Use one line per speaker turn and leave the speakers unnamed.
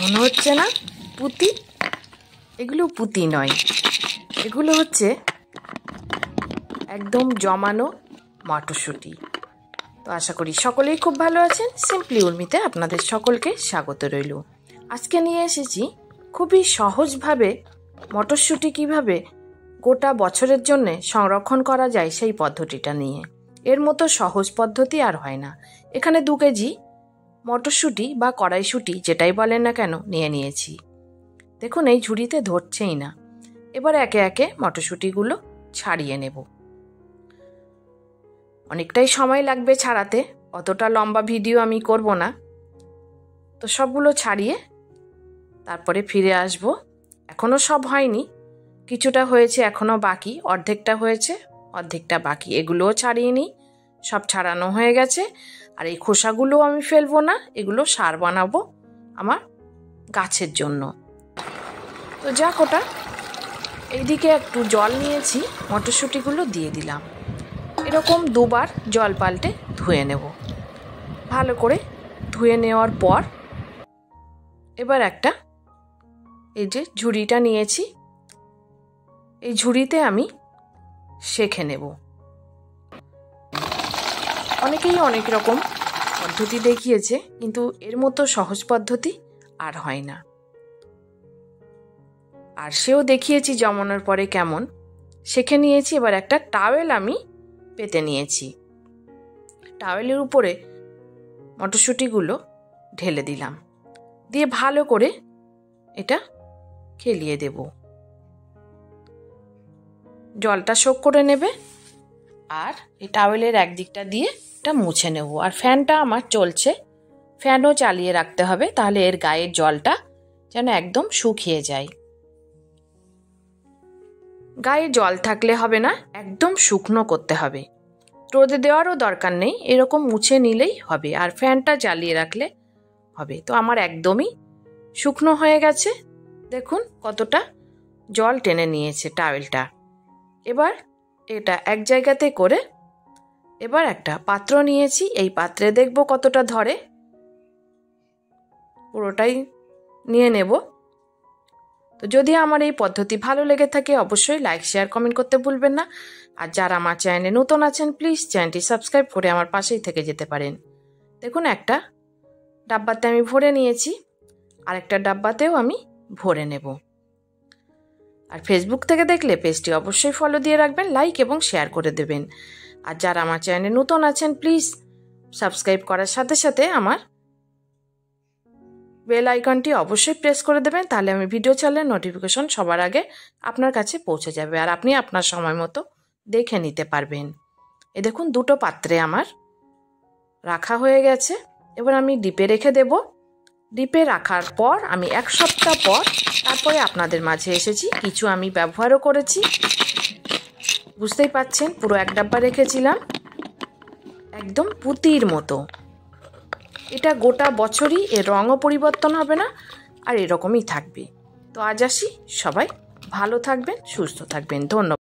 মনে হচ্ছে না পুঁতি? এগুলো পুঁতি নয়, এগুলো হচ্ছে একদম জমানো মটরশুঁটি। তো আশা করি সকলেই খুব ভালো আছেন। সিম্পলি উর্মিতে আপনাদের সকলকে স্বাগত রইল। আজকে নিয়ে এসেছি খুবই সহজভাবে মটরশুঁটি কিভাবে গোটা বছরের জন্য সংরক্ষণ করা যায় সেই পদ্ধতিটা নিয়ে। এর মতো সহজ পদ্ধতি আর হয় না। এখানে 2 কেজি মটরশুঁটি বা কড়াইশুঁটি যেটাই বলেন না কেন নিয়ে নিয়েছি। দেখুন এই ঝুড়িতে ধরছেই না। এবার একে একে মটরশুঁটিগুলো ছাড়িয়ে নেব। অনেকটাই সময় লাগবে ছাড়াতে, অতটা লম্বা ভিডিও আমি করব না। তো সবগুলো ছাড়িয়ে তারপরে ফিরে আসব। এখনও সব হয়নি, কিছুটা হয়েছে, এখনও বাকি, অর্ধেকটা হয়েছে অর্ধেকটা বাকি। এগুলোও ছাড়িয়ে নিই। সব ছাড়ানো হয়ে গেছে। আর এই খোসাগুলোও আমি ফেলবো না, এগুলো সার বানাবো আমার গাছের জন্য। তো যাক ওটা, এইদিকে একটু জল নিয়েছি, মটরশুঁটিগুলো দিয়ে দিলাম। এরকম 2 বার জল পাল্টে ধুয়ে নেব। ভালো করে ধুয়ে নেওয়ার পর এবার একটা এই যে ঝুড়িটা নিয়েছি, এই ঝুড়িতে আমি সেঁকে নেব। অনেকেই অনেক রকম পদ্ধতি দেখিয়েছে, কিন্তু এর মতো সহজ পদ্ধতি আর হয় না। আর সেও দেখিয়েছি জমানোর পরে কেমন সেঁকে নিয়েছি। এবার একটা টাওয়েল আমি পেতে নিয়েছি। টাওয়েলের উপরে মটরশুঁটিগুলো ঢেলে দিলাম, দিয়ে ভালো করে এটা খেলিয়ে দেব। জলটা শোক করে নেবে। আর এই টাওয়েলের একদিকটা দিয়ে এটা মুছে নেব। আর ফ্যানটা আমার চলছে, ফ্যানও চালিয়ে রাখতে হবে, তাহলে এর গায়ের জলটা যেন একদম শুকিয়ে যায়। গায়ে জল থাকলে হবে না, একদম শুকনো করতে হবে। রোদে দেওয়ারও দরকার নেই, এরকম মুছে নিলেই হবে। আর ফ্যানটা চালিয়ে রাখলে হবে। তো আমার একদমই শুকনো হয়ে গেছে। দেখুন কতটা জল টেনে নিয়েছে টাওয়েলটা। এবার এটা এক জায়গাতে করে এবার একটা পাত্র নিয়েছি। এই পাত্রে দেখব কতটা ধরে, পুরোটাই নিয়ে নেব। তো যদি আমার এই পদ্ধতি ভালো লেগে থাকে অবশ্যই লাইক শেয়ার কমেন্ট করতে ভুলবেন না। আর যারা আমার চ্যানেলে নতুন আছেন প্লিজ চ্যানেলটি সাবস্ক্রাইব করে আমার পাশেই থেকে যেতে পারেন। দেখুন একটা ডাব্বাতে আমি ভরে নিয়েছি, আর একটা ডাব্বাতেও আমি ভরে নেব। আর ফেসবুক থেকে দেখলে পেজটি অবশ্যই ফলো দিয়ে রাখবেন, লাইক এবং শেয়ার করে দেবেন। আর যারা আমার চ্যানেলে নতুন আছেন প্লিজ সাবস্ক্রাইব করার সাথে সাথে আমার বেল আইকনটি অবশ্যই প্রেস করে দেবেন, তাহলে আমি ভিডিও ছাড়লে নোটিফিকেশন সবার আগে আপনার কাছে পৌঁছে যাবে আর আপনি আপনার সময় মতো দেখে নিতে পারবেন। এ দেখুন 2টো পাত্রে আমার রাখা হয়ে গেছে। এবার আমি ডিপে রেখে দেব। ডিপে রাখার পর আমি 1 সপ্তাহ পর তারপরে আপনাদের মাঝে এসেছি। কিছু আমি ব্যবহারও করেছি, বুঝতেই পাচ্ছেন। পুরো 1 ডাব্বা রেখেছিলাম, একদম পুঁতির মতো। এটা গোটা বছরই এর রঙও পরিবর্তন হবে না, আর এরকমই থাকবে। তো আজ আসি, সবাই ভালো থাকবেন, সুস্থ থাকবেন। ধন্যবাদ।